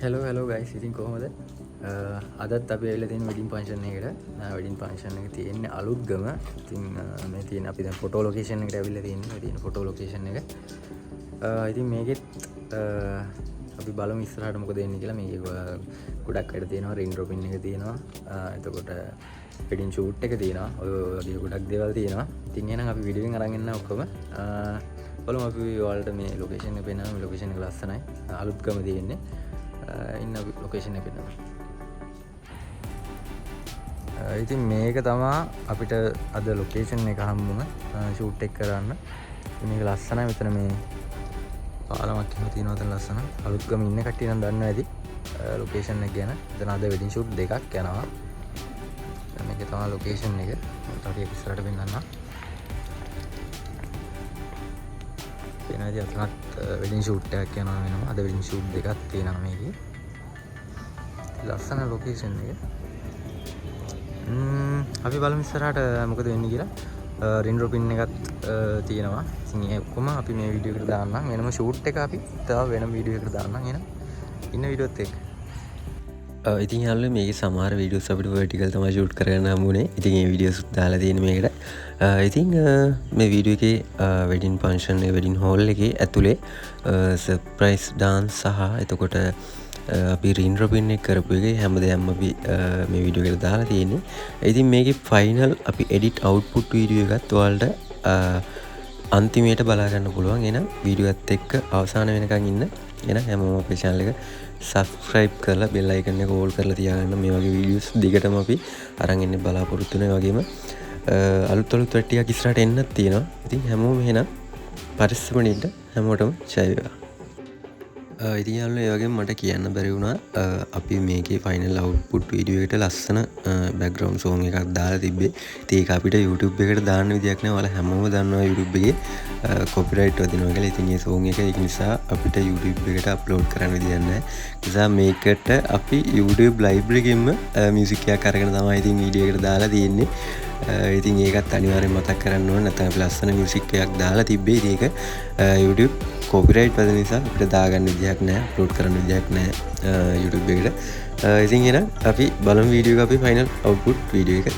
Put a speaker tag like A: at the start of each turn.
A: hello guys ඉතින් කොහොමද අදත් අපි ඇවිල්ලා තියෙන වෙඩින් ෆන්ක්ෂන් එකට වෙඩින් ෆන්ක්ෂන් එක තියෙන්නේ අලුත්ගම ඉතින් මේ තියෙන අපි දැන් ෆොටෝ ලොකේෂන් එකට ඇවිල්ලා තියෙන්නේ තියෙන ෆොටෝ ලොකේෂන් එක ඉතින් මේකෙත් අපි බලමු ඉස්සරහට මොකද වෙන්නේ කියලා මේක ගොඩක් වැඩ තියෙනවා රින් ඩ්‍රොපින් එක තියෙනවා එතකොට වෙඩින් ෂූට් එක තියෙනවා ඔය වගේ ගොඩක් දේවල් තියෙනවා ඉතින් එහෙනම් අපි වීඩියෝ එකෙන් අරන් එන්න ඔක්කොම බලමු අපි ඔයාලට මේ ලොකේෂන් එක පෙන්නනවා මේ ලොකේෂන් එක ලස්සනයි අලුත්ගම තියෙන්නේ ඉන්න ලොකේෂන් එක පෙන්නනවා ඉතින් මේක තමා අපිට අද ලොකේෂන් එක හම්බුන ෂූට් එක කරන්න මේක ලස්සනයි මෙතන මේ පාලමක් එහෙම තියෙනවා එතන ලස්සන අලුත්ගම ඉන්න කට්ටිය නම් දන්නවා ඇති ලොකේෂන් එක ගැන එතන අද වෙඩින් ෂූට් දෙකක් යනවා මේක තමයි ලොකේෂන් එක මම ටිකක් ඉස්සරහට පෙන්නන්නම් එනදී අතනත් වෙඩින් ෂූට් එකක් යනවා වෙනවා අද වෙඩින් ෂූට් දෙකක් තියෙනවා මේකේ ලස්සන ලොකේෂන් එක අපි බලමු ඉස්සරහට මොකද වෙන්නේ කියලා රින් ඩ්‍රොපින් එකත් තියෙනවා ඉතින් ඒ ඔක්කොම අපි මේ වීඩියෝ එකට දාන්නම් වෙනම ෂූට් එක අපි තව වෙනම වීඩියෝ එකකට දාන්නම් එහෙනම් ඉන්න වීඩියෝත් එක්ක
B: ඉතින් යාළුවෝ මේකේ සමහර වීඩියෝස් අපිට vertical තමයි shoot කරගන්න හම්බුනේ. ඉතින් මේ වීඩියෝස් දාලා තියෙන්නේ මේකට. ඉතින් මේ වීඩියෝ එකේ wedding function එක wedding hall එකේ ඇතුලේ surprise dance සහ එතකොට අපි ring robin එක කරපු එකේ හැමදේම අපි මේ වීඩියෝ එකට දාලා තියෙන්නේ. ඉතින් මේකේ final අපි edit output වීඩියෝ එකත් ඔයාලට අන්තිමයට බලා ගන්න පුළුවන්. එහෙනම් වීඩියෝ එකත් එක්ක අවසාන වෙනකන් ඉන්න. එහෙනම් හැමෝම අපේ channel එක subscribe කරලා bell icon එක all කරලා තියාගන්න මේ වගේ videos දිගටම අපි අරන් එන්න බලාපොරොත්තු වෙනවා වගේම අලුත් වැඩ ටිකක් ඉස්සරහට එන්නත් තියෙනවා. ඉතින් හැමෝම එහෙනම් පරිස්සමෙන් හැමෝටම ජය වේවා. ඉතින් යාළුවෝ ඒ වගේම මට කියන්න බැරි වුණා අපි මේකේ final output video එකට ලස්සන background song එකක් දාලා තිබ්බේ. ඉතින් ඒක අපිට YouTube එකට දාන්න විදියක් නැහැ. ඔයාලා හැමෝම දන්නවා YouTube එකේ copyright වදිනවා කියලා. ඉතින් මේ song එක ඒක නිසා අපිට YouTube එකට upload කරන්න විදියක් නැහැ. නිසා මේකට අපි YouTube library එකෙන්ම music එකක් අරගෙන තමයි ඉතින් video එකට දාලා තියෙන්නේ. ඉතින් ඒකත් අනිවාර්යෙන් මතක් කරන්න ඕනේ. නැත්නම් අපි ලස්සන music එකක් දාලා තිබ්බේ. ඉතින් ඒක YouTube copyright වදින නිසා අපිට දාගන්න විදියක් නැහැ. upload කරන්න විදියක් නැහැ YouTube එකට. ඉතින් එහෙනම් අපි බලමු video එක අපි final output video එක.